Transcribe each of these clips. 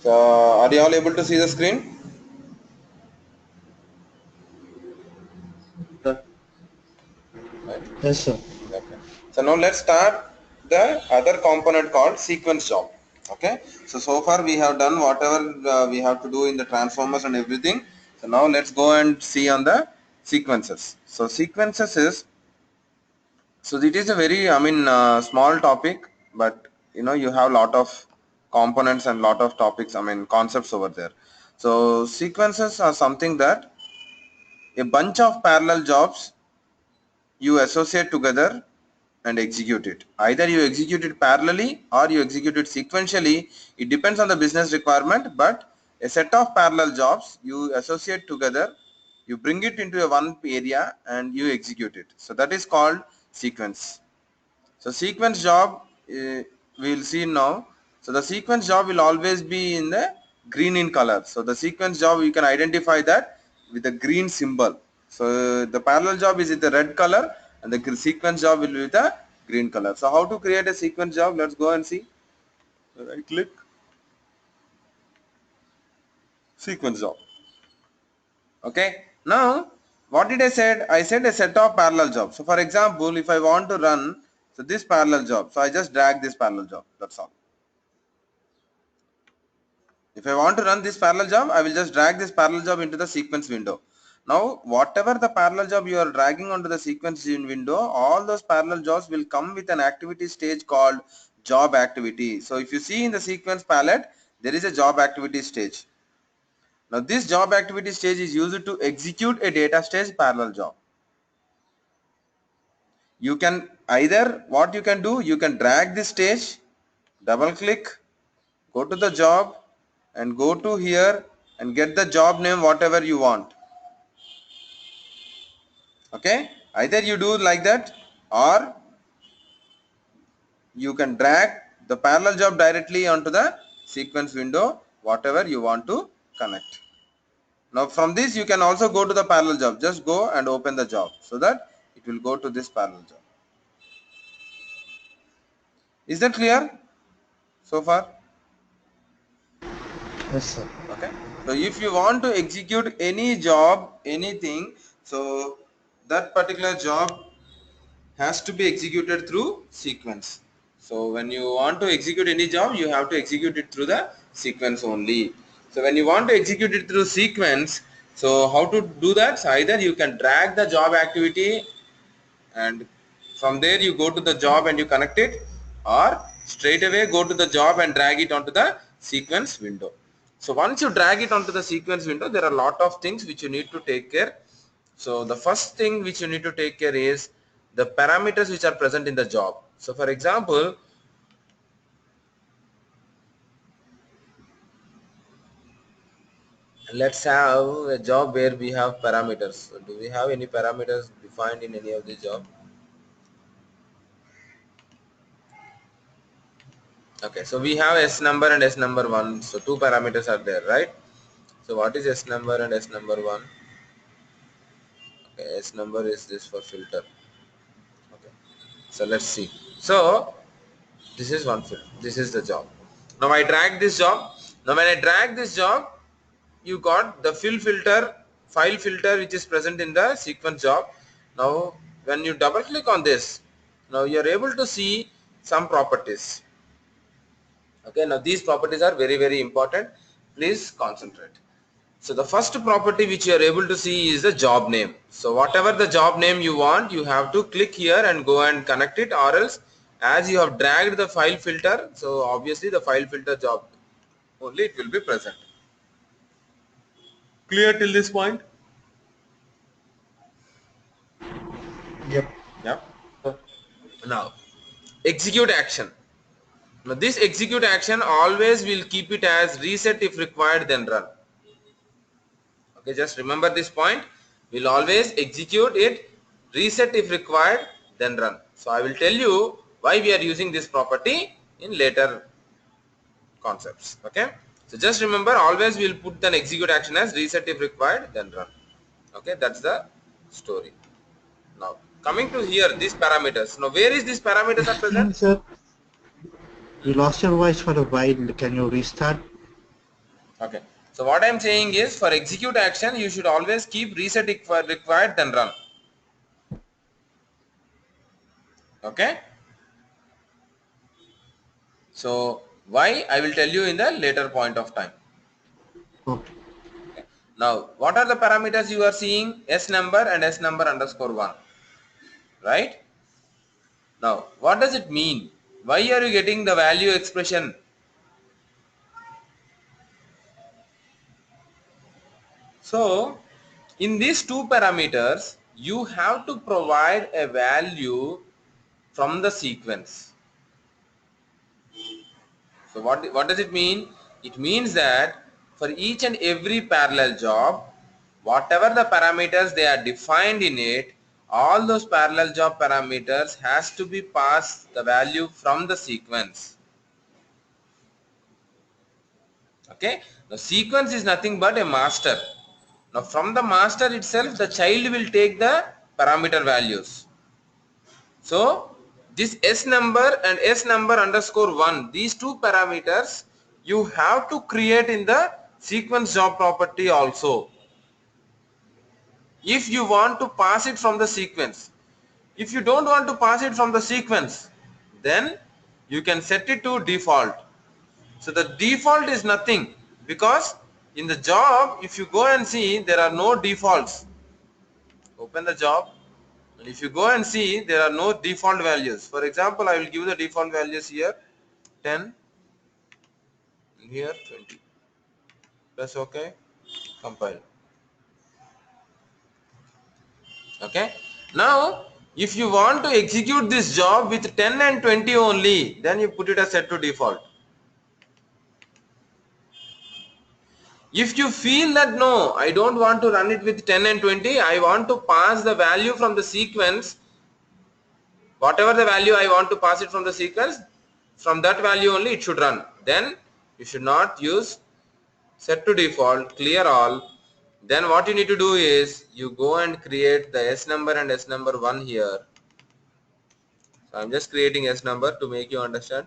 So are you all able to see the screen? Right. Yes, sir. Okay. So now let's start the other component called sequence job. Okay. So far we have done whatever we have to do in the transformers and everything. So now let's go and see on the sequences. So sequences is, so it is a very, small topic, but you have lot of components and lot of topics, concepts over there. So sequences are something that a bunch of parallel jobs you associate together and execute it. Either you execute it parallelly or you execute it sequentially. It depends on the business requirement, but a set of parallel jobs you associate together, you bring it into a one area and you execute it. So that is called sequence. So sequence job, we will see now. So the sequence job will always be in the green in color. So the sequence job, you can identify that with the green symbol. So the parallel job is in the red color and the sequence job will be with the green color. So how to create a sequence job? Let's go and see. Right click, sequence job. Okay. Now, what did I said? I said a set of parallel jobs. So for example, if I want to run, so this parallel job, so I just drag this parallel job. That's all. If I want to run this parallel job, I will just drag this parallel job into the sequence window. Now, whatever the parallel job you are dragging onto the sequence window, all those parallel jobs will come with an activity stage called job activity. So if you see in the sequence palette, there is a job activity stage. Now, this job activity stage is used to execute a data stage parallel job. You can either, what you can do, you can drag this stage, double click, go to the job and go to here and get the job name whatever you want. Okay, either you do like that or you can drag the parallel job directly onto the sequence window whatever you want to connect. Now from this you can also go to the parallel job, just go and open the job so that it will go to this parallel job. Is that clear so far? Yes, sir. Okay, so if you want to execute any job, anything, so that particular job has to be executed through sequence. So when you want to execute any job, you have to execute it through the sequence only. So when you want to execute it through sequence, so how to do that? So either you can drag the job activity and from there you go to the job and you connect it, or straight away go to the job and drag it onto the sequence window. So once you drag it onto the sequence window, there are a lot of things which you need to take care. So the first thing which you need to take care is the parameters which are present in the job. So for example, let's have a job where we have parameters. So do we have any parameters defined in any of the job? Okay, so we have S number and S number 1. So two parameters are there, right? So what is S number and S number 1? Okay, S number is this for filter. Okay, so let's see. So this is one filter. This is the job. Now I drag this job. Now when I drag this job, you got the file filter which is present in the sequence job. Now when you double click on this, now you are able to see some properties. Okay, now these properties are very important. Please concentrate. So the first property which you are able to see is the job name. So whatever the job name you want, you have to click here and go and connect it, or else as you have dragged the file filter, so obviously the file filter job only it will be present. Clear till this point? Yep. Yeah. Now execute action. Now this execute action always will keep it as reset if required, then run. Okay, just remember this point. We'll always execute it, reset if required, then run. So I will tell you why we are using this property in later concepts. Okay, so just remember, always we'll put an execute action as reset if required, then run. Okay, that's the story. Now coming to here, these parameters. Now where is these parameters are Excuse me, present? sir. You lost your voice for a while. Can you restart? Okay. So what I'm saying is, for execute action, you should always keep reset required then run. Okay. So why, I will tell you in the later point of time. Okay. Now, what are the parameters you are seeing? S number and S number underscore 1. Right? Now, what does it mean? Why are you getting the value expression? So, in these two parameters, you have to provide a value from the sequence. So what does it mean? It means that for each and every parallel job, whatever the parameters they are defined in it, all those parallel job parameters has to be passed the value from the sequence. Okay. The sequence is nothing but a master. Now from the master itself, the child will take the parameter values. So this S number and S number underscore 1, these two parameters you have to create in the sequence job property also. If you want to pass it from the sequence. If you don't want to pass it from the sequence, then you can set it to default. So the default is nothing, because in the job, if you go and see, there are no defaults. Open the job, and if you go and see, there are no default values. For example, I will give the default values here, 10, and here 20. Press OK, compile. Okay. Now, if you want to execute this job with 10 and 20 only, then you put it as set to default. If you feel that no, I don't want to run it with 10 and 20, I want to pass the value from the sequence, whatever the value I want to pass it from the sequence, from that value only it should run. Then you should not use set to default, clear all. Then what you need to do is you go and create the S number and S number 1 here. So I'm just creating S number to make you understand.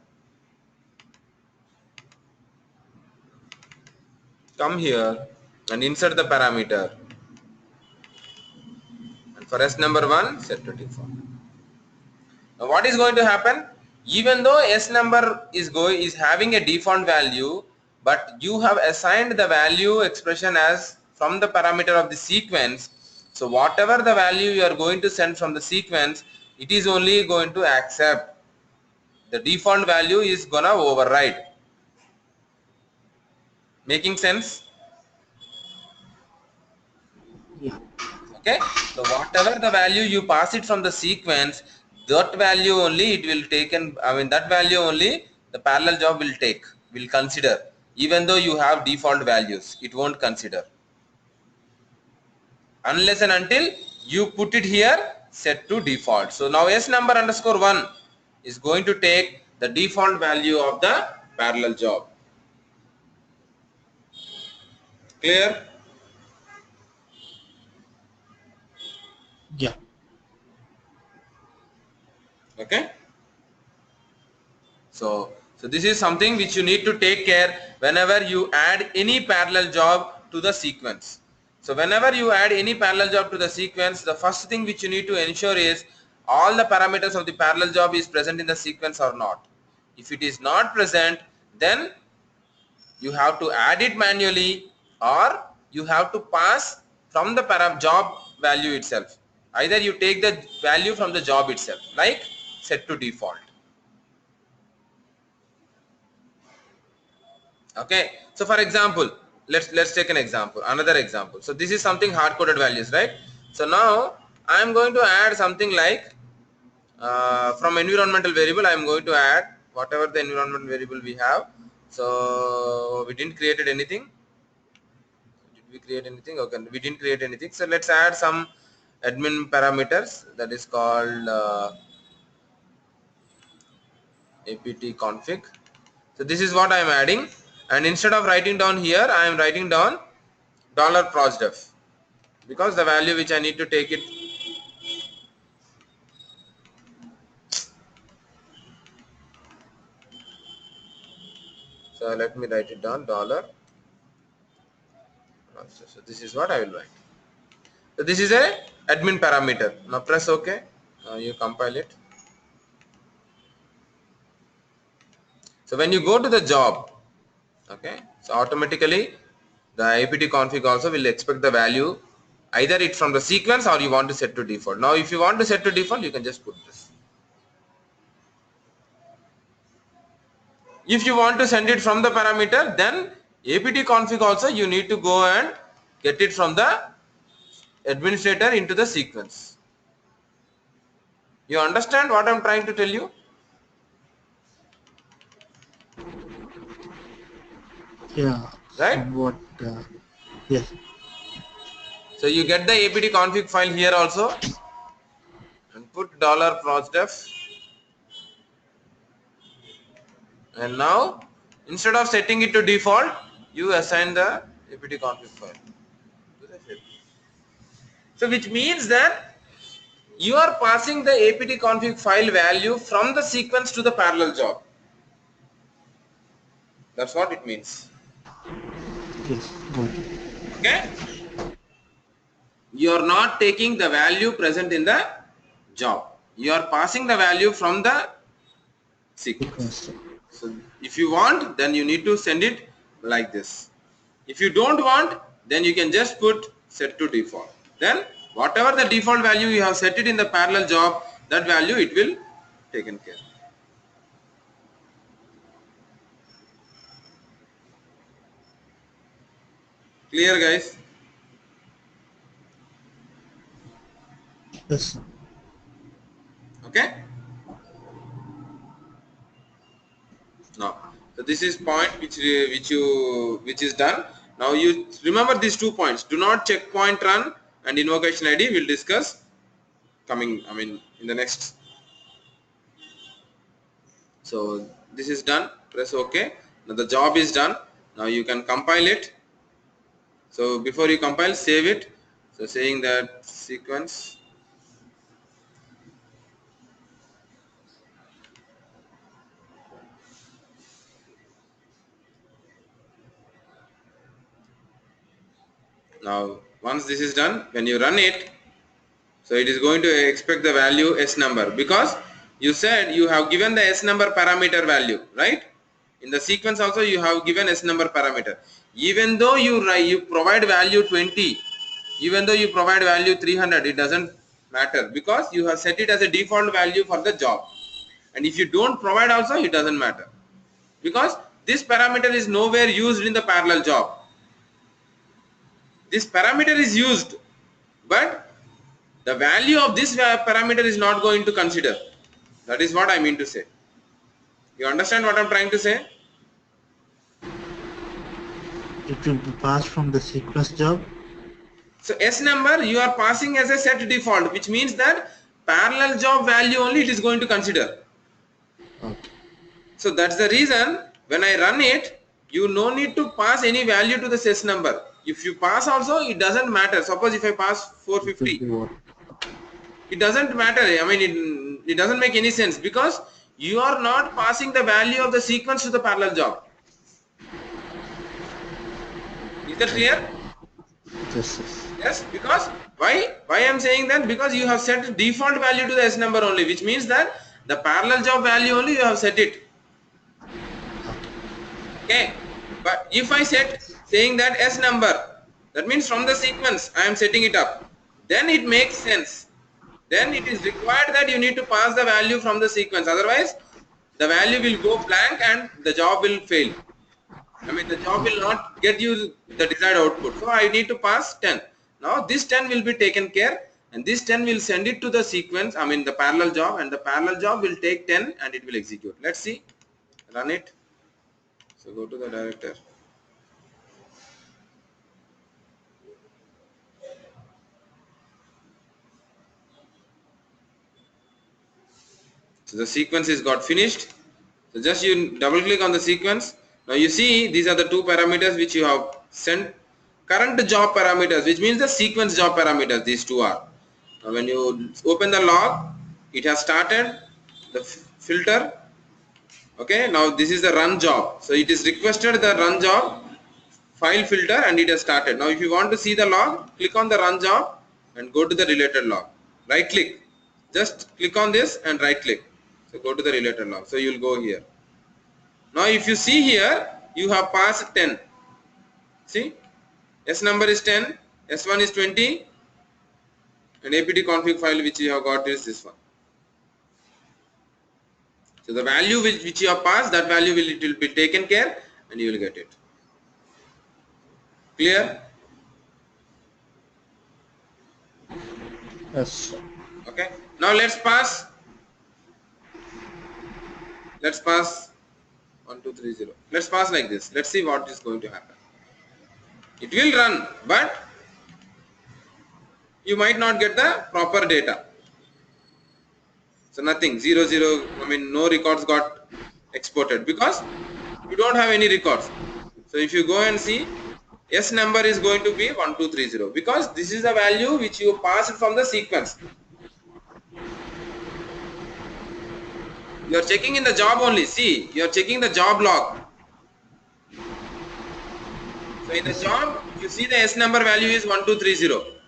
Come here and insert the parameter, and for S number 1 set to default. Now what is going to happen? Even though S number is having a default value, but you have assigned the value expression as from the parameter of the sequence. So whatever the value you are going to send from the sequence, it is only going to accept. The default value is gonna override. Making sense? Yeah. Okay. So whatever the value you pass it from the sequence, that value only it will take, and that value only the parallel job will consider. Even though you have default values, it won't consider unless and until you put it here set to default. So now S number underscore 1 is going to take the default value of the parallel job. Clear? Yeah. Okay. So this is something which you need to take care whenever you add any parallel job to the sequence. So whenever you add any parallel job to the sequence, the first thing which you need to ensure is all the parameters of the parallel job is present in the sequence or not. If it is not present, then you have to add it manually, or you have to pass from the job value itself. Either you take the value from the job itself, like set to default. Okay. So for example, let's take an example, another example. So this is something hard coded values, right? So now I am going to add something like from environmental variable I am going to add whatever the environment variable we have. So we didn't created anything. Did we create anything? Okay, we didn't create anything. So let's add some admin parameters, that is called apt config. So this is what I am adding, and instead of writing down here, I am writing down $prosdef, because the value which I need to take it. So let me write it down, dollar master. So this is what I will write. So this is a admin parameter. Now press OK. You compile it. So when you go to the job, okay, so automatically the apt config also will expect the value, either it from the sequence or you want to set to default. Now if you want to set to default, you can just put this. If you want to send it from the parameter, then apt config also you need to go and get it from the administrator into the sequence. You understand what I'm trying to tell you? Yeah, Right? somewhat. Yes. So you get the apt config file here also and put $procdef, and now instead of setting it to default, you assign the apt config file. So which means that you are passing the apt config file value from the sequence to the parallel job. That's what it means. Yes. Got it. Okay? You are not taking the value present in the job. You are passing the value from the sequence. Sequence. So if you want, then you need to send it like this. If you don't want, then you can just put set to default. Then whatever the default value you have set it in the parallel job, that value it will taken care. Clear, guys? Yes. Okay. Now, so this is point which is done. Now you remember these 2 points. Do not checkpoint run and invocation ID. We'll discuss coming. In the next. So this is done. Press OK. Now the job is done. Now you can compile it. So before you compile, save it. So saying that sequence. Now once this is done, when you run it, so it is going to expect the value S number, because you said you have given the S number parameter value, right? In the sequence also you have given S number parameter. Even though you provide value 20, even though you provide value 300, it doesn't matter, because you have set it as a default value for the job. And if you don't provide also, it doesn't matter, because this parameter is nowhere used in the parallel job. This parameter is used, but the value of this parameter is not going to consider. That is what I mean to say. You understand what I'm trying to say? It will be passed from the sequence job. So S number you are passing as a set default, which means that parallel job value only it is going to consider. Okay. So that's the reason when I run it, you no need to pass any value to the S number. If you pass also, it doesn't matter. Suppose if I pass It will 450, be what? it doesn't matter. It doesn't make any sense, because you are not passing the value of the sequence to the parallel job. Is that Okay. clear? Yes. Yes. Yes, because why I'm saying that, because you have set default value to the S number only, which means that the parallel job value only you have set it. Okay. Okay, but if I set saying that S number, that means from the sequence I am setting it up, then it makes sense. Then it is required that you need to pass the value from the sequence, otherwise the value will go blank and the job will fail. The job will Okay. not get you the desired output. So I need to pass 10. Now this 10 will be taken care, and this 10 will send it to the sequence, the parallel job, and the parallel job will take 10 and it will execute. Let's see. Run it. So go to the director. So the sequence is got finished. So just you double click on the sequence. Now you see these are the two parameters which you have sent. Current job parameters, which means the sequence job parameters, these two are. Now when you open the log, it has started the filter. Okay, now this is the run job. So it is requested the run job file filter and it has started. Now if you want to see the log, click on the run job and go to the related log. Right click. Just click on this and right click. So go to the related log. So you will go here. Now if you see here, you have passed 10. See, S number is 10, S1 is 20, and apt config file which you have got is this one. So the value which you have passed, that value will be taken care and you will get it. Clear? Yes. Okay. Now let's pass. Let's pass 1230. Let's pass like this. Let's see what is going to happen. It will run, but you might not get the proper data. So nothing, 00, I mean no records got exported because you don't have any records. So if you go and see, S number is going to be 1230 because this is the value which you passed from the sequence. You are checking in the job only. See, you are checking the job log. So in the job, you see the S number value is 1230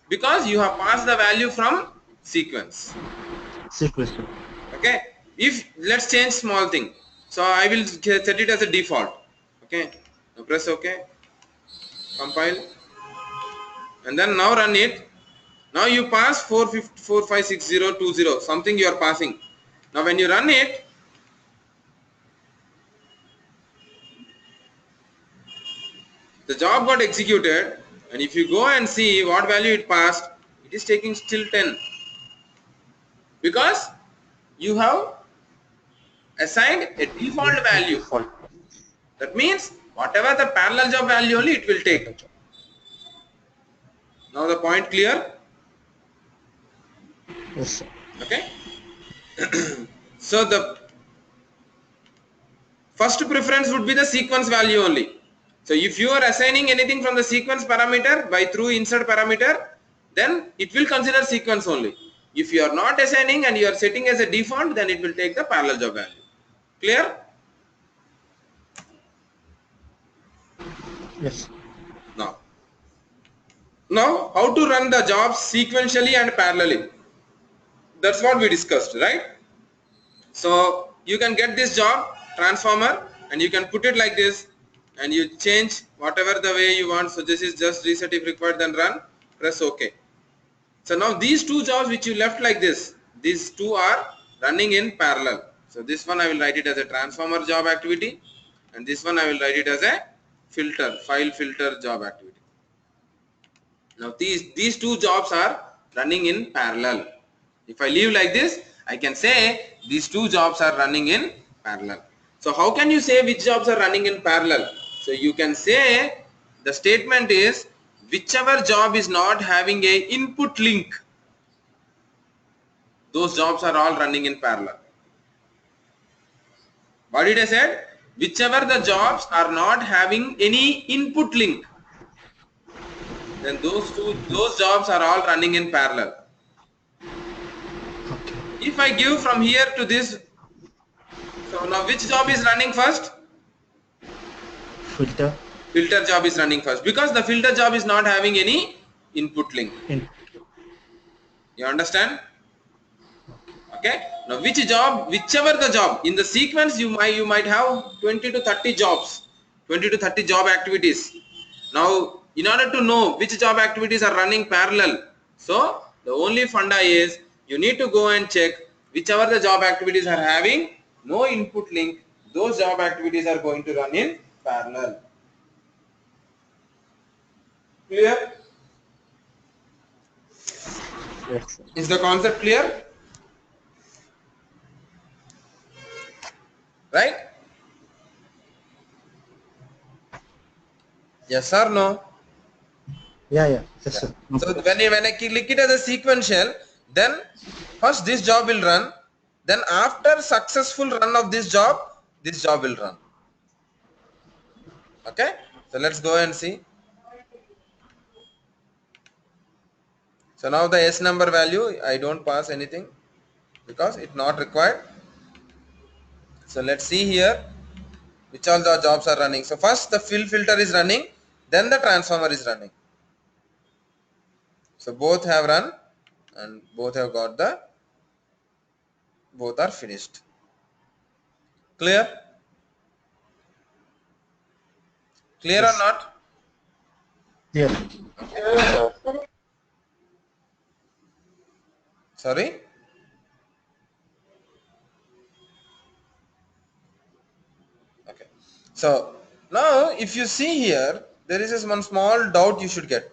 because you have passed the value from sequence. Sequence. Okay. If let's change small thing. So I will set it as a default. Okay. Now press OK. Compile. And then now run it. Now you pass 456020, something you are passing. Now when you run it, the job got executed, and if you go and see what value it passed, it is taking still 10 because you have assigned a default value. Default. That means whatever the parallel job value only it will take. Now the point clear? Yes, sir. Okay. So the first preference would be the sequence value only. So if you are assigning anything from the sequence parameter by through insert parameter, then it will consider sequence only. If you are not assigning and you are setting as a default, then it will take the parallel job value. Clear? Yes. Now how to run the jobs sequentially and parallelly? That's what we discussed, right? So you can get this job transformer and you can put it like this and you change whatever the way you want. So this is just reset if required, then run, press OK. So now these two jobs which you left like this, these two are running in parallel. So this one I will write it as a transformer job activity and this one I will write it as a filter, file filter job activity. Now these two jobs are running in parallel. If I leave like this, I can say these two jobs are running in parallel. So how can you say which jobs are running in parallel? So you can say the statement is whichever job is not having a input link, those jobs are all running in parallel. What did I say? Whichever the jobs are not having any input link, then those jobs are all running in parallel. Okay. If I give from here to this, so now which job is running first? Filter. Filter job is running first because the filter job is not having any input link. You understand? Okay. Now whichever the job in the sequence, you might have 20 to 30 jobs, 20 to 30 job activities. Now in order to know which job activities are running parallel, so the only funda is you need to go and check whichever the job activities are having no input link, those job activities are going to run in parallel. Clear? Yes, sir. Is the concept clear? Right? Yes or no? Yeah. Yes, Yeah. sir. No So problem. when I click it as a sequential, then first this job will run, then after successful run of this job will run. Okay, so let's go and see. So now the S number value, I don't pass anything because it's not required. So let's see here which all the jobs are running. So first the fill filter is running then the transformer is running. So both have run and both have got the, both are finished. Clear? Clear or Yes. not? Clear. Sorry? Okay. So now if you see here, there is this one small doubt you should get.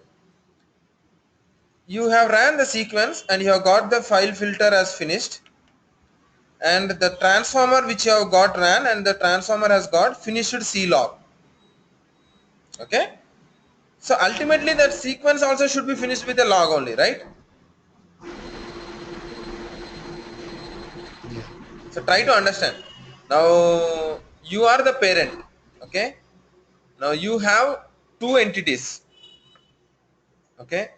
You have ran the sequence and you have got the file filter as finished, and the transformer which you have got ran, and the transformer has got finished C log. Okay. So ultimately that sequence also should be finished with a log only, right? Yeah. So try to understand. Now you are the parent. Okay. Now you have two entities. Okay.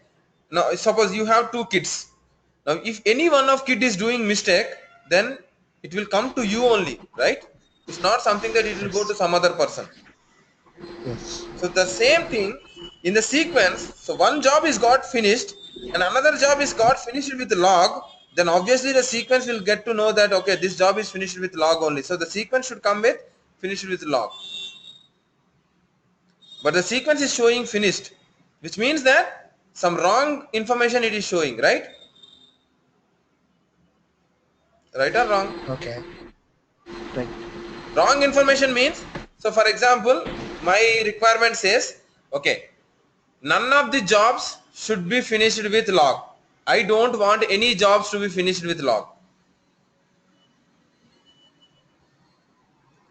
Now suppose you have two kids. Now if any one of kid is doing mistake, then it will come to you only, right? It's not something that it will go to Yes. some other person. Yes. So the same thing in the sequence. So one job is got finished and another job is got finished with log. Then obviously the sequence will get to know that okay, this job is finished with log only. So the sequence should come with finished with log. But the sequence is showing finished, which means that some wrong information it is showing, right? Right or wrong? Okay. Right. Wrong information means, so for example, my requirement says, okay, none of the jobs should be finished with log. I don't want any jobs to be finished with log.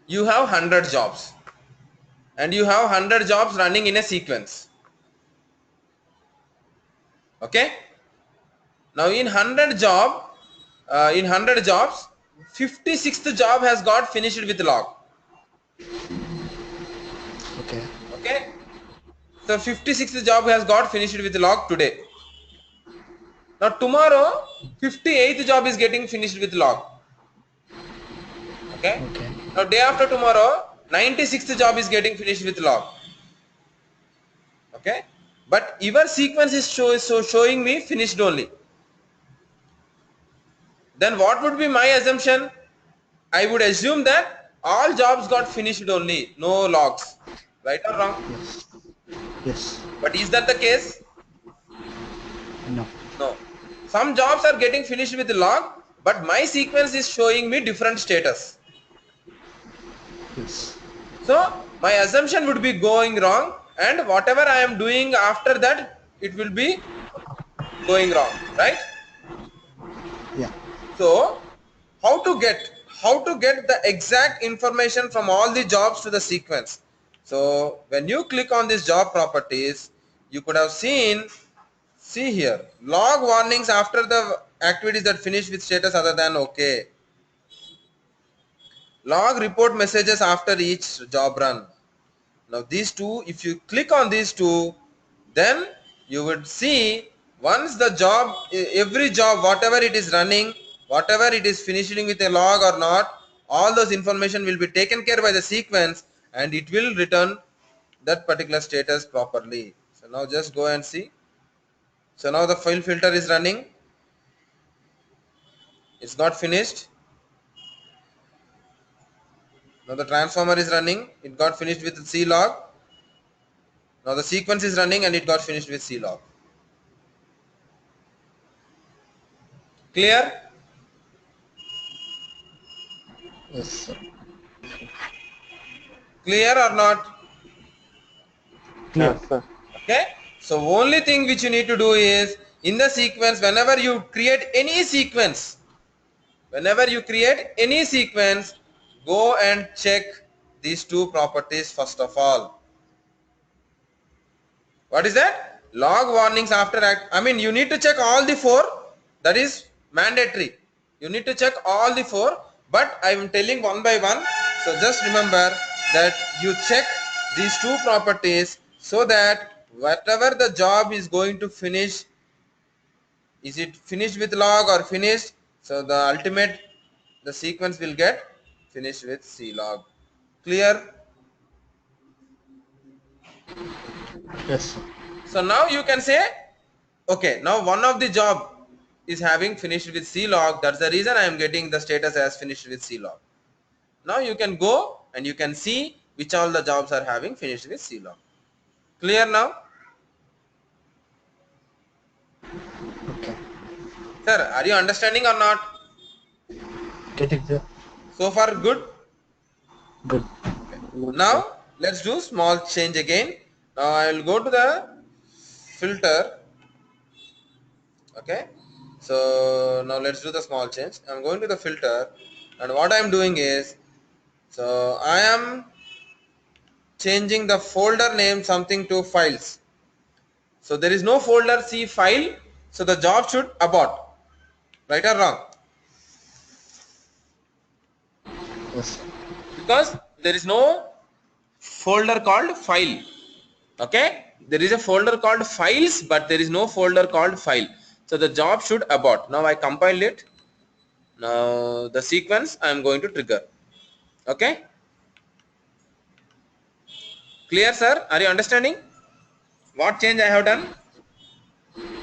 You have 100 jobs and you have 100 jobs running in a sequence. Okay. Now in 100 jobs, 56th job has got finished with log. Okay. Okay. So 56th job has got finished with log today. Now tomorrow, 58th job is getting finished with log. Okay. Okay. Now day after tomorrow, 96th job is getting finished with log. Okay. But your sequence is showing me finished only. Then what would be my assumption? I would assume that all jobs got finished only, no logs. Right or wrong? Yes. Yes. But is that the case? No. No. Some jobs are getting finished with log, but my sequence is showing me different status. Yes. So my assumption would be going wrong, and whatever I am doing after that, it will be going wrong, right? Yeah. So how to get the exact information from all the jobs to the sequence? So when you click on this job properties, you could have seen, see here, log warnings after the activities that finish with status other than okay. Log report messages after each job run. Now these two, if you click on these two, then you would see once the job, every job, whatever it is running, whatever it is finishing with a log or not, all those information will be taken care by the sequence and it will return that particular status properly. So now just go and see. So now the file filter is running. It's got finished. Now the transformer is running. It got finished with C log. Now the sequence is running and it got finished with C log. Clear? Yes. Clear or not? Clear. Okay. So only thing which you need to do is in the sequence, whenever you create any sequence, go and check these two properties first of all. What is that? Log warnings after act. I mean, you need to check all the four. That is mandatory. You need to check all the four, but I am telling one by one. So just remember that you check these two properties so that whatever the job is going to finish, is it finished with log or finished? So the ultimate, the sequence will get finished with C log. Clear? Yes, sir. So now you can say, okay, now one of the job is having finished with C log. That's the reason I am getting the status as finished with C log. Now you can go and you can see which all the jobs are having finished with C log. Clear now? Okay. Sir, are you understanding or not? Getting the So far good? good. Now let's do small change again. Now I will go to the filter. Okay. So now let's do the small change. I'm going to the filter, and what I'm doing is, so I am changing the folder name something to files. So there is no folder C file. So the job should abort. Right or wrong? Yes, sir. Because there is no folder called file. Okay, there is a folder called files, but there is no folder called file. So the job should abort. Now I compiled it. Now the sequence I am going to trigger. Okay, clear, sir? Are you understanding what change I have done?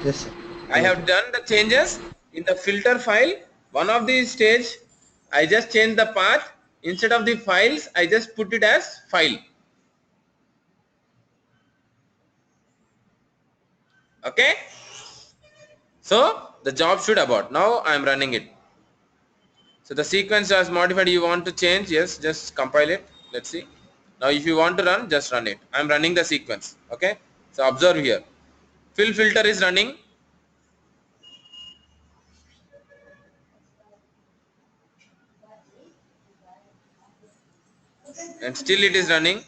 Yes, sir. I Got have it. done the changes in the filter file. One of the stage, I just changed the path. Instead of the files, I just put it as file. Okay, so the job should abort. Now I am running it. So the sequence as modified you want to change, yes, just compile it. Let's see. Now if you want to run, just run it. I'm running the sequence. Okay. So observe here. Fill filter is running and still it is running.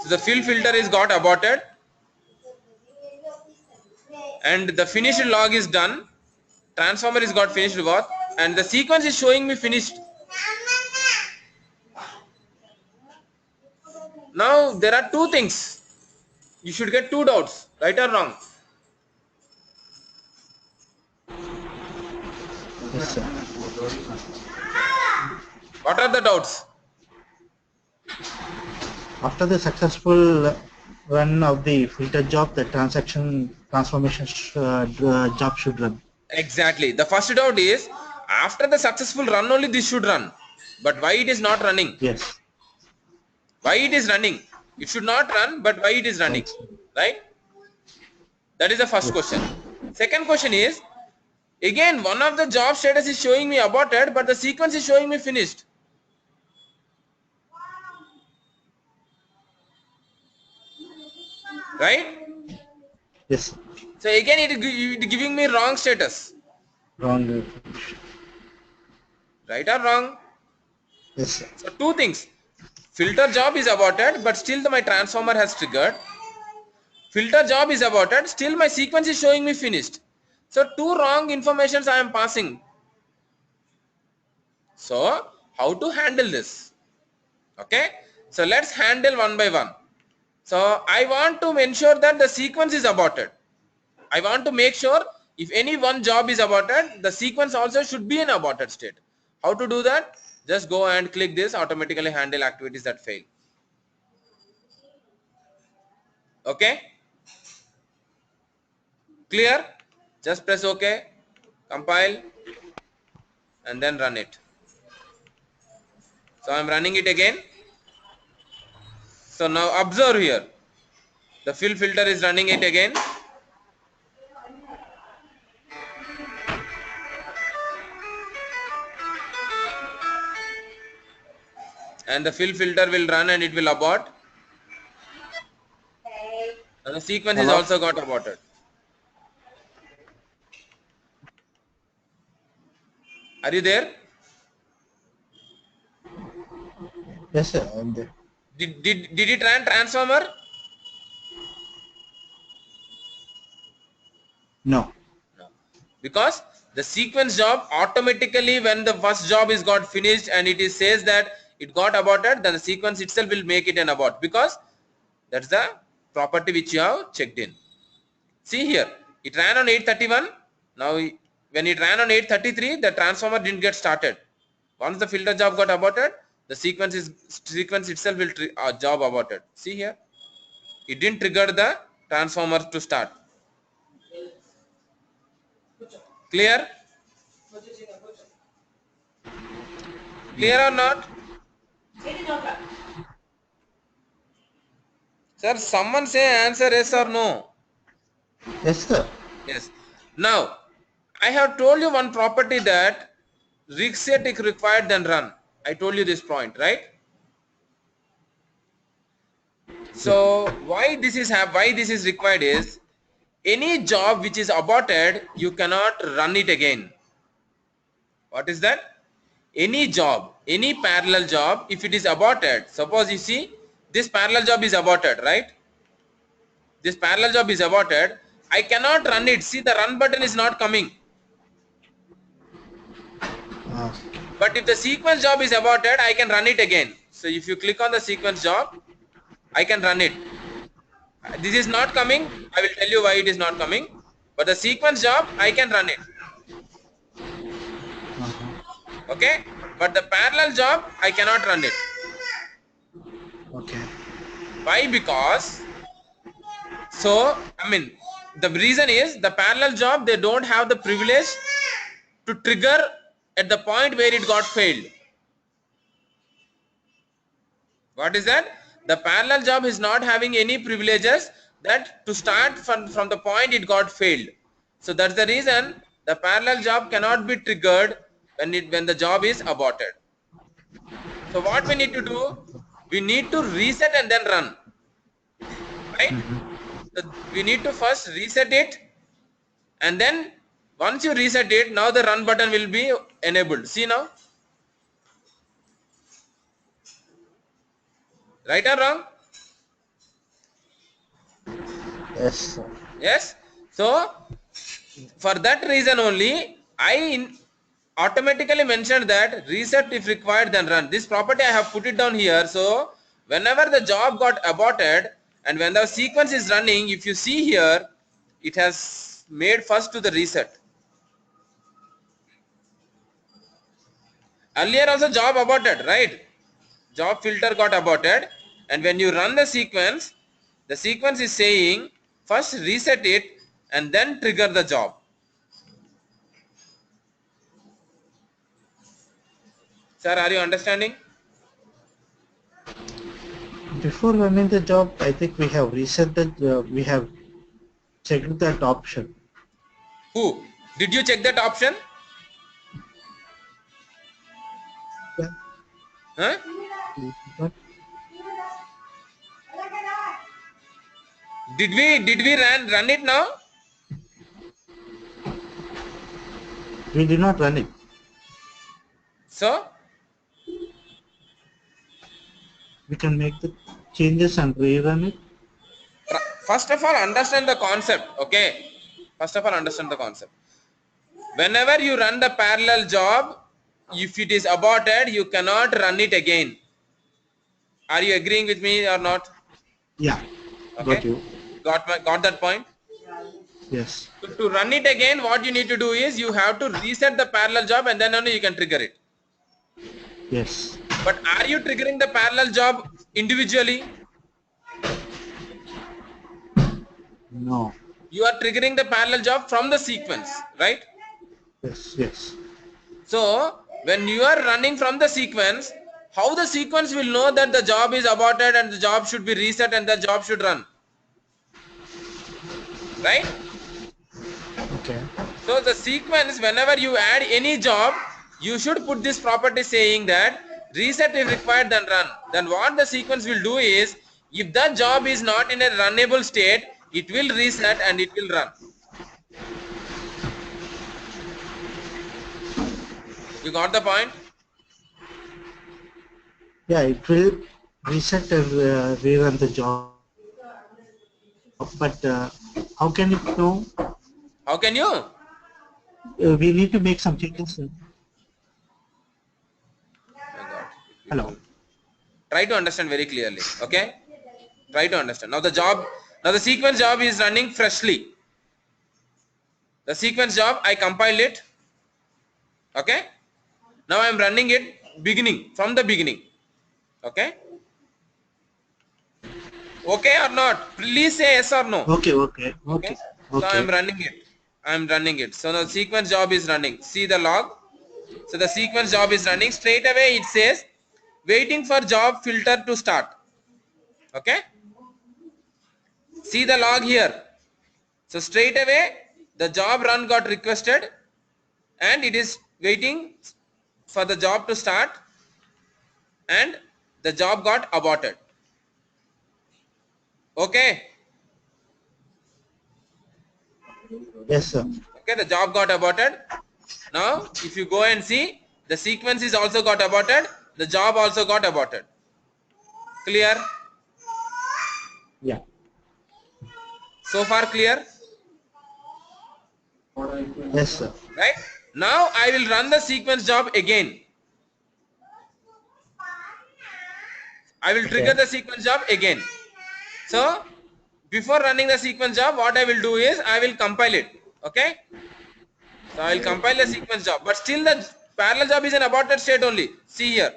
So the fill filter is got aborted and the finished log is done. Transformer is got finished what? And the sequence is showing me finished. Now there are two things. You should get two doubts, right or wrong. Yes, sir. What are the doubts? After the successful run of the filter job, the transaction transformation job should run. Exactly. The first doubt is after the successful run only this should run. But why it is not running? Yes. Why it is running? It should not run, but why it is running? Right. Right? That is the first Yes. question. Second question is, again one of the job status is showing me aborted, but the sequence is showing me finished. Right? Yes. So again it giving me wrong status. Wrong. Right or wrong? Yes, sir. So two things. Filter job is aborted, but still my transformer has triggered. Filter job is aborted, still my sequence is showing me finished. So two wrong informations I am passing. So how to handle this? Okay, so let's handle one by one. So I want to ensure that the sequence is aborted. I want to make sure if any one job is aborted, the sequence also should be in aborted state. How to do that? Just go and click this, automatically handle activities that fail. Okay, clear? Just press OK, compile and then run it. So I am running it again. So now observe here. The fill filter is running it again. And the fill filter will run and it will abort. And the sequence is Hello. also got aborted. Are you there? Yes, sir. I'm there. Did it run transformer? No. No. Because the sequence job automatically when the first job is got finished and it is says that it got aborted, then the sequence itself will make it an abort because that's the property which you have checked in. See here, it ran on 831. Now when it ran on 833, the transformer didn't get started. Once the filter job got aborted, the sequence itself will job aborted. See here, it didn't trigger the transformer to start. Clear? Clear or not? Sir, someone say answer yes or no. Yes, sir. Yes. Now, I have told you one property that reset is required then run. I told you this point, right? Yeah. So why this is required is any job which is aborted, you cannot run it again. What is that? Any job, any parallel job, if it is aborted, suppose you see this parallel job is aborted, right? This parallel job is aborted. I cannot run it. See, the run button is not coming. Uh, But if the sequence job is aborted, I can run it again. So if you click on the sequence job, I can run it. This is not coming. I will tell you why it is not coming. But the sequence job, I can run it. Okay? But the parallel job, I cannot run it. okay. Why? Because, the reason is the parallel job, they don't have the privilege to trigger at the point where it got failed. What is that? The parallel job is not having any privileges that to start from the point it got failed. So that's the reason the parallel job cannot be triggered when the job is aborted. So what we need to do? We need to reset and then run. Right? So we need to first reset it, and then once you reset it, now the run button will be enabled. See now? Right or wrong? Yes, sir. Yes. So for that reason only, I automatically mentioned that reset if required then run. This property I have put it down here. So whenever the job got aborted and when the sequence is running, if you see here, it has made first to the reset. Earlier also job aborted, right? Job filter got aborted, and when you run the sequence is saying first reset it and then trigger the job. Sir, are you understanding? Before running the job, I think we have reset the, we have checked that option. Who? Did you check that option? Yeah. Huh? But Did we run it now? we did not run it. So We can make the changes and rerun it. first of all understand the concept, okay? First of all understand the concept. Whenever you run the parallel job, if it is aborted, you cannot run it again. Are you agreeing with me or not? Yeah. Got Okay, you. got that point. Yes. To run it again, what you need to do is you have to reset the parallel job and then only you can trigger it. Yes. But are you triggering the parallel job individually? No. You are triggering the parallel job from the sequence, right? Yes. Yes. So when you are running from the sequence, how the sequence will know that the job is aborted and the job should be reset and the job should run, right? Okay. So the sequence, whenever you add any job, you should put this property saying that reset if required then run. Then what the sequence will do is, if the job is not in a runnable state, it will reset and it will run. You got the point? Yeah, it will reset and rerun the job. But how can it know? How can you? We need to make some changes. My God, Hello. people. Try to understand very clearly, okay? Try to understand. Now the sequence job is running freshly. The sequence job, I compiled it, okay? Now I am running it from the beginning. Okay. Okay or not? Please say yes or no. Okay, okay, Okay. okay, So I am okay. running it. I am running it. So the sequence job is running. See the log. So the sequence job is running. Straight away it says waiting for job filter to start. Okay. See the log here. So straight away the job run got requested and it is waiting for the job to start and the job got aborted. Okay. Yes, sir. Okay, the job got aborted. Now if you go and see, the sequence is also got aborted, the job also got aborted. Clear? Yeah. So far clear? Yes, sir. Right? Now I will run the sequence job again. I will trigger Okay. the sequence job again. So before running the sequence job, what I will do is I will compile it. Okay? So I will compile the sequence job, but still the parallel job is an aborted state only. See here.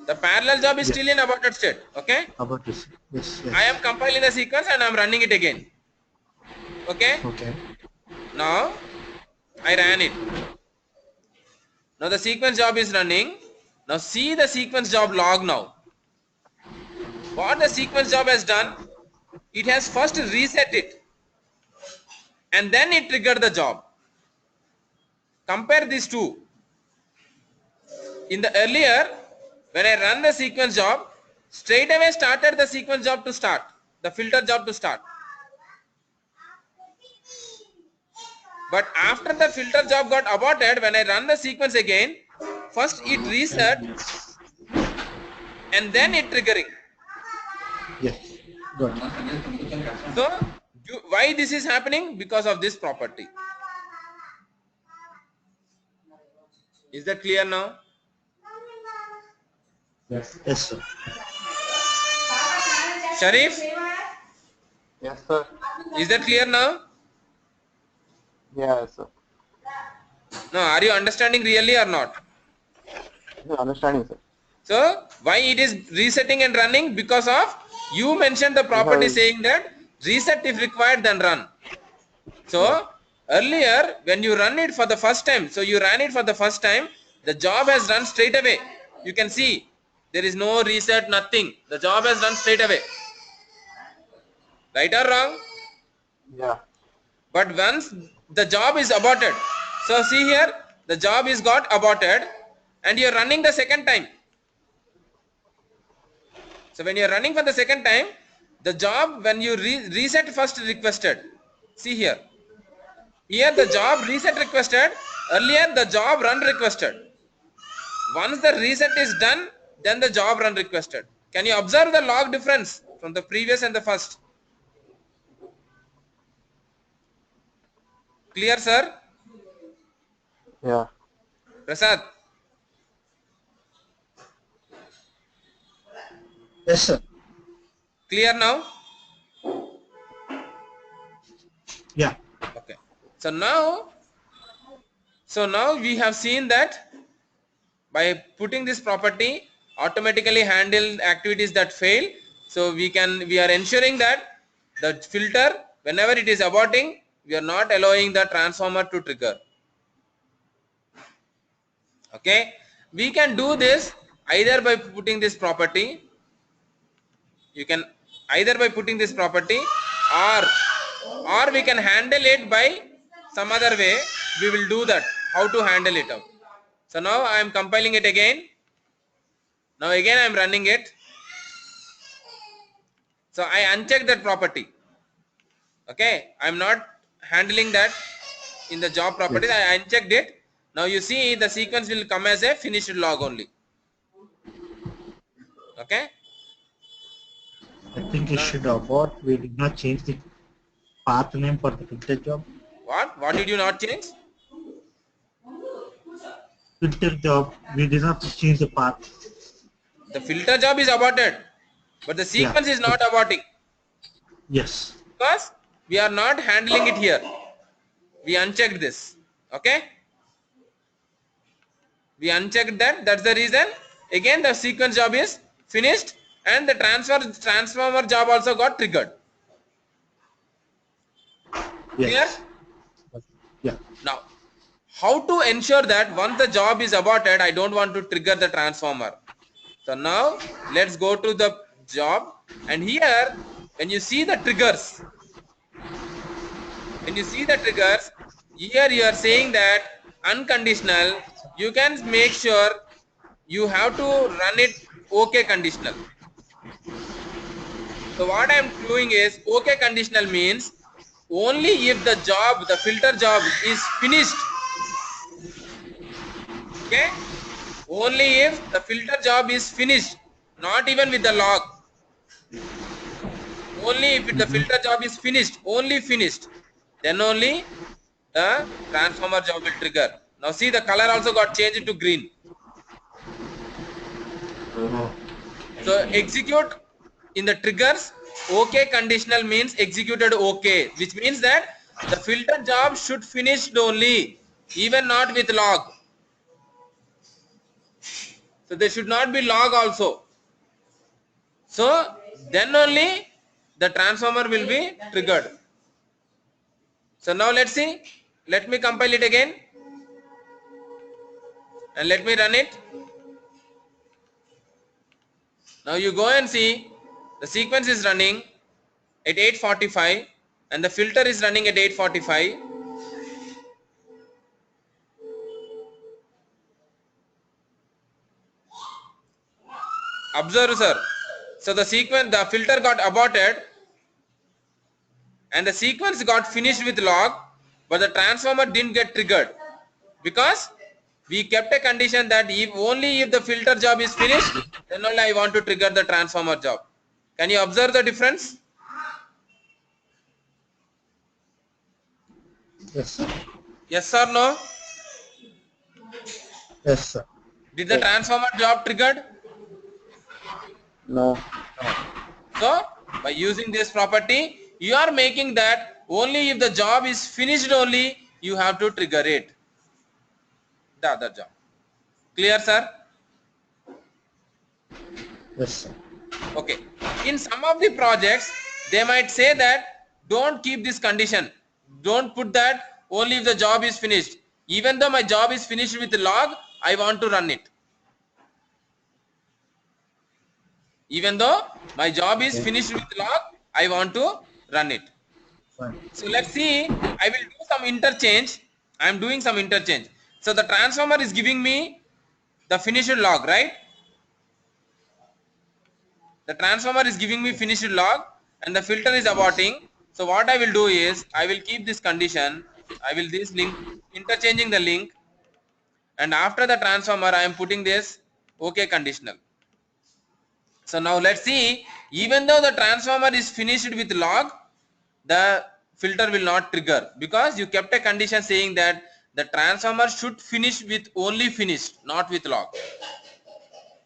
The parallel job is Yes. still in aborted state. Okay? About this. Yes, I am yes. compiling the sequence and I am running it again. Okay? Okay. Now I ran it. Now the sequence job is running. Now see the sequence job log now. What the sequence job has done, it has first reset it and then it triggered the job. Compare these two. In the earlier, when I run the sequence job, straight away started the sequence job to start, the filter job to start. But after the filter job got aborted, when I run the sequence again, first it reset and then it triggering. Yes. Got it. So why this is happening? Because of this property. Is that clear now? Yes, sir. Sharif, Yes, sir. is that clear now? Yes, sir. No, are you understanding really or not? Yes, understanding, sir. So why it is resetting and running? Because of you mentioned the We property have, saying that reset if required then run. yeah, So earlier when you run it for the first time, so you ran it for the first time, the job has run straight away. You can see there is no reset, nothing. The job has run straight away. Right or wrong? yeah, But once the job is aborted, so see here, the job is got aborted and you are running the second time. So when you are running for the second time, the job when you reset first requested. See here. Here the job reset requested. Earlier the job run requested. Once the reset is done, then the job run requested. Can you observe the log difference from the previous and the first? Clear, sir? yeah. Prasad, Yes, sir. clear now? Yeah. Okay. So now we have seen that by putting this property automatically handle activities that fail. So we are ensuring that the filter whenever it is aborting, we are not allowing the transformer to trigger. Okay, we can do this either by putting this property, you can either by putting this property or we can handle it by some other way. We will do that, how to handle it out. So now I am compiling it again. Now again I am running it. So I uncheck that property. Okay, I am not handling that in the job properties. Yes. I unchecked it. Now you see the sequence will come as a finished log only. Okay. I think it Now should abort. We did not change the path name for the filter job. what did you not change? Filter job. We did not change the path. The filter job is aborted, but the Yeah. sequence is not aborting Yes. because we are not handling it here. We unchecked this. Okay. We unchecked that. That's the reason. Again, the sequence job is finished, and the transformer job also got triggered. Clear? Yes. Yeah. Now, how to ensure that once the job is aborted, I don't want to trigger the transformer. So now let's go to the job, and here when you see the triggers, here you are saying that unconditional, you can make sure you have to run it okay conditional. So what I am doing is okay conditional means only if the job, the filter job is finished. Okay, only if the filter job is finished, not even with the log. Only if the filter job is finished, only finished, then only the transformer job will trigger. Now see, the color also got changed to green. Oh, So execute in the triggers, okay conditional means executed okay, which means that the filter job should finish only, even not with log. So there should not be log also. So then only the transformer will be triggered. So now let's see. Let me compile it again and let me run it. Now you go and see the sequence is running at 8:45 and the filter is running at 8:45. Observe, sir. So the filter got aborted and the sequence got finished with log, but the transformer didn't get triggered because we kept a condition that only if the filter job is finished, then only I want to trigger the transformer job. Can you observe the difference? yes, sir. Yes or no? Yes, sir. Did the transformer job triggered? No. No. So by using this property, you are making that only if the job is finished only you have to trigger it, the other job. Clear, sir? Yes, sir. Okay. In some of the projects, they might say that don't keep this condition. Don't put that only if the job is finished. Even though my job is finished with the log, I want to run it. Even though my job is Okay. finished with log, I want to run it. Fine. So let's see, I will do some interchange. I am doing some interchange. So the transformer is giving me the finished log, right? The transformer is giving me finished log and the filter is aborting. So what I will do is I will keep this condition. I will this link, interchanging the link, and after the transformer I am putting this okay conditional. So now let's see, even though the transformer is finished with log, the filter will not trigger because you kept a condition saying that the transformer should finish with only finished, not with log.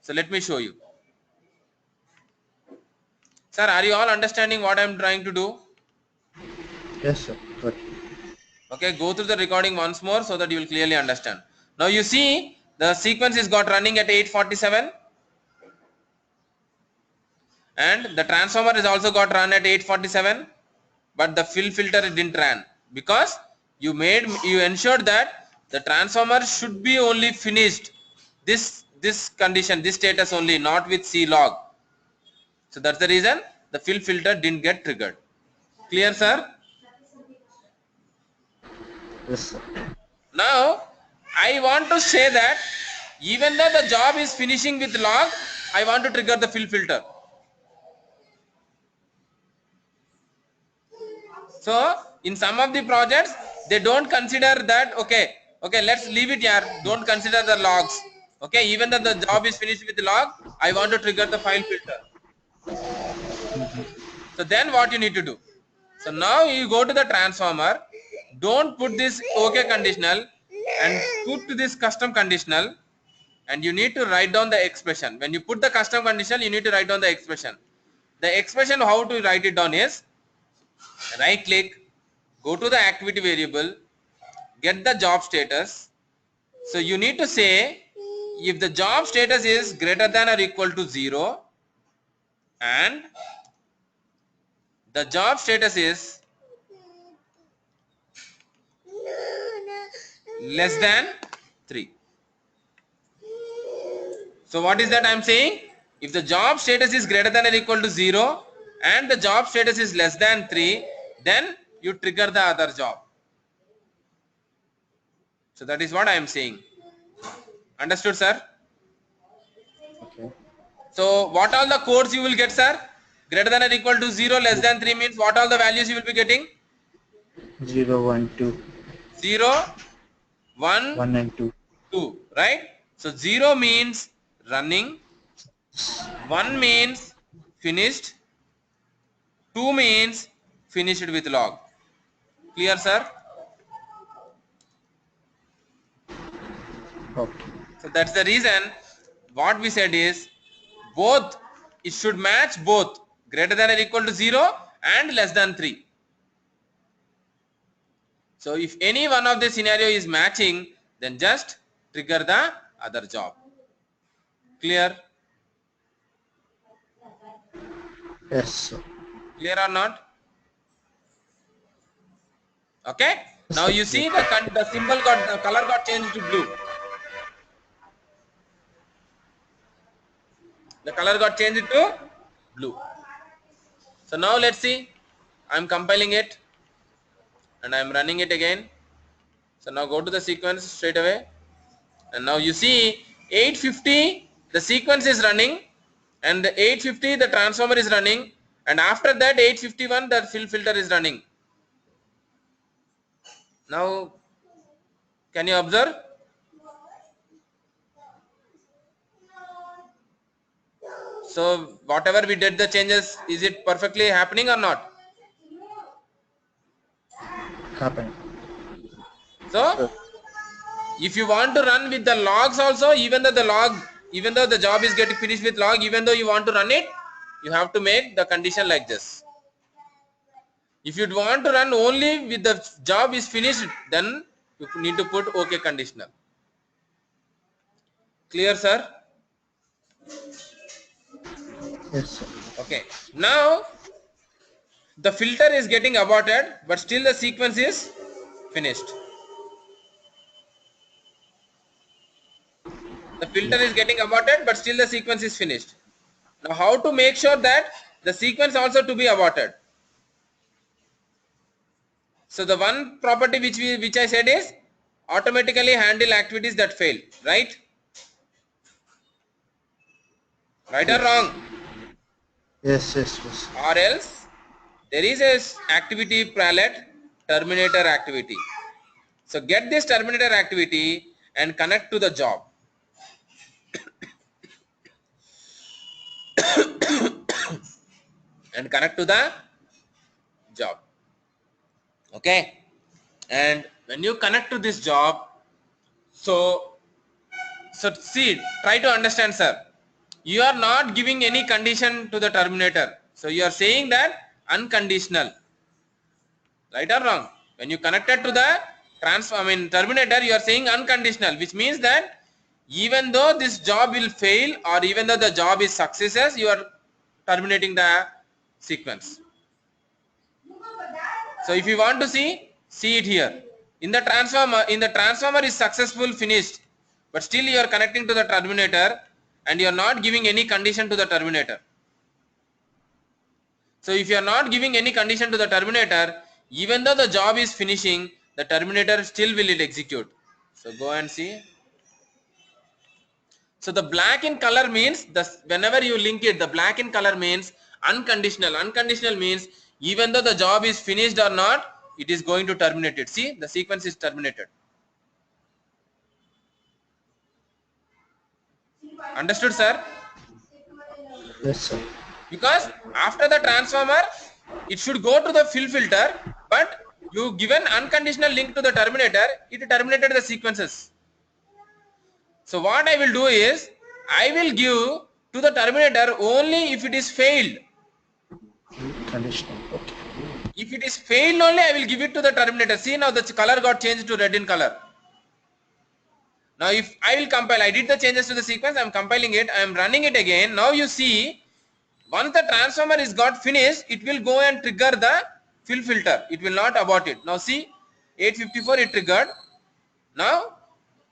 So let me show you. Sir, are you all understanding what I am trying to do? Yes, sir. Good. Okay, go through the recording once more so that you will clearly understand. Now you see the sequence is got running at 8:47 and the transformer is also got run at 8:47, but the filter didn't run because you ensured that the transformer should be only finished this condition, this status only, not with C log. So that's the reason the filter didn't get triggered. Clear, sir? Yes, sir. Now I want to say that even though the job is finishing with log, I want to trigger the filter. So in some of the projects, they don't consider that. Okay, let's leave it here. Don't consider the logs. Okay, even though the job is finished with the log, I want to trigger the file filter. So then what you need to do? So now you go to the transformer. Don't put this okay conditional and put this custom conditional, and you need to write down the expression. When you put the custom conditional, you need to write down the expression. The expression, how to write it down is right click, go to the activity variable, get the job status. So you need to say if the job status is greater than or equal to 0 and the job status is less than 3. So what is that I am saying? If the job status is greater than or equal to 0 and the job status is less than 3, then you trigger the other job. So that is what I am saying. Understood, sir? Okay. So what all the codes you will get, sir? Greater than or equal to 0, less than 3 means what all the values you will be getting? 0, 1, 2, 0, 1, 1 and 2. 2, right? So 0 means running, 1 means finished, 2 means finished with log. Clear, sir? Okay. So that's the reason what we said is both, it should match both greater than or equal to 0 and less than 3. So if any one of the scenario is matching, then just trigger the other job. Clear? Yes, sir. Clear or not? Okay. Yes, Now sir. you see the symbol got, the color got changed to blue. The color got changed to blue. So now let's see. I'm compiling it and I'm running it again. So now go to the sequence straight away. And now you see 850 the sequence is running and the 850 the transformer is running, and after that 851 the filter is running. Now can you observe? So whatever we did the changes, is it perfectly happening or not? Happened. So if you want to run with the logs also, even though the job is getting finished with log, even though you want to run it, you have to make the condition like this. If you want to run only with the job is finished, then you need to put OK conditional. Clear, sir? Yes, sir. Okay. Now the filter is getting aborted, but still the sequence is finished. The filter Yeah. is getting aborted, but still the sequence is finished. Now how to make sure that the sequence also to be aborted? So the one property which I said is automatically handle activities that fail, right? Right or Yes. wrong? Yes, yes, yes. Or else there is a activity palette terminator activity. So get this terminator activity and connect to the job. And connect to the job. Okay. And when you connect to this job, so see, try to understand, sir. You are not giving any condition to the terminator. So you are saying that unconditional. Right or wrong? When you connected to the terminator, you are saying unconditional, which means that even though this job will fail or even though the job is successes, you are terminating the sequence. So if you want to see it here. In the transformer is successful finished, but still you are connecting to the terminator and you are not giving any condition to the terminator. So if you are not giving any condition to the terminator, even though the job is finishing, the terminator still will it execute. So go and see. So the black in color means whenever you link it, the black in color means unconditional. Unconditional means even though the job is finished or not, it is going to terminate it. See, the sequence is terminated. Understood, sir? Yes, sir. Because after the transformer, it should go to the filter, but you given unconditional link to the terminator, it terminated the sequences. So what I will do is, I will give to the terminator only if it is failed. Conditional. Okay. If it is failed only, I will give it to the terminator. See, now the color got changed to red in color. Now if I will compile, I did the changes to the sequence, I am compiling it, I am running it again. Now you see, once the transformer is got finished, it will go and trigger the fill filter. It will not abort it. Now see, 854 it triggered. Now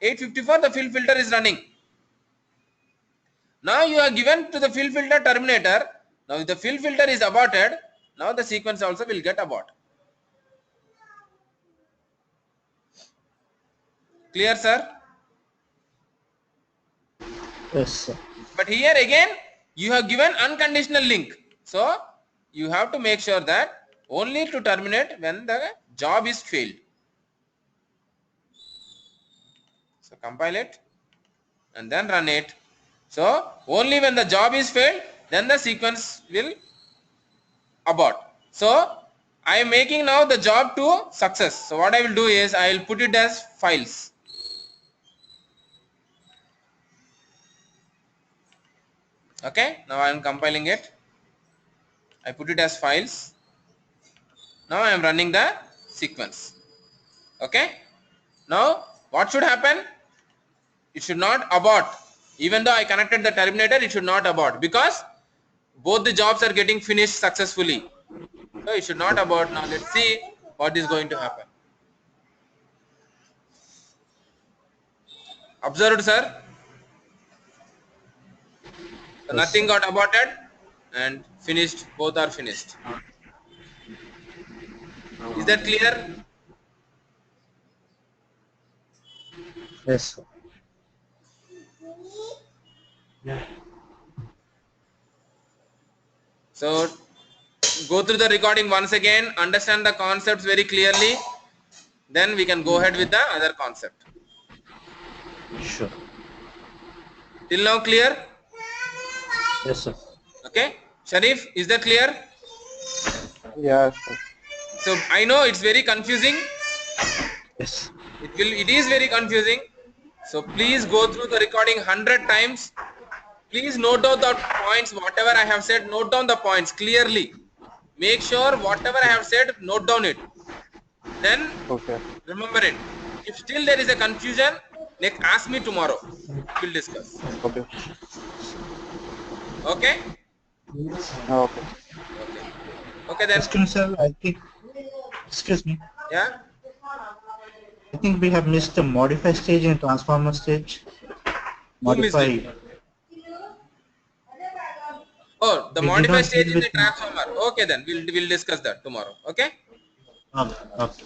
854 the fill filter is running. Now you are given to the fill filter terminator. Now if the fill filter is aborted, now the sequence also will get abort. Clear, sir? Yes, sir. But here again, you have given unconditional link. So you have to make sure that only to terminate when the job is failed. So compile it and then run it. So only when the job is failed, then the sequence will abort. So I am making now the job to success. So what I will do is I will put it as files. Okay, now I am compiling it. I put it as files. Now I am running the sequence. Okay, now what should happen? It should not abort. Even though I connected the terminator, it should not abort because both the jobs are getting finished successfully. So it should not abort. Now let's see what is going to happen. Observed, sir? So Yes, nothing sir. got aborted and finished. Both are finished. Is that clear? Yes, sir. So go through the recording once again, understand the concepts very clearly, then we can go ahead with the other concept. Sure. Till now clear? Yes, sir. Okay. Sharif, is that clear? Yes, sir. So I know it's very confusing. Yes. It is very confusing. So please go through the recording 100 times. Please note down the points, whatever I have said, note down the points clearly. Make sure whatever I have said, note down it. Then Okay. remember it. If still there is a confusion, ask me tomorrow. We'll discuss. Okay. Okay? Okay. Okay. Okay then. Excuse me, sir. Excuse me. Yeah? I think we have missed the modify stage and transformer stage. Who missed Modify. it? Oh, the We did modify not stage deal in the with. transformer. Okay then. We'll discuss that tomorrow. Okay? Okay. Okay.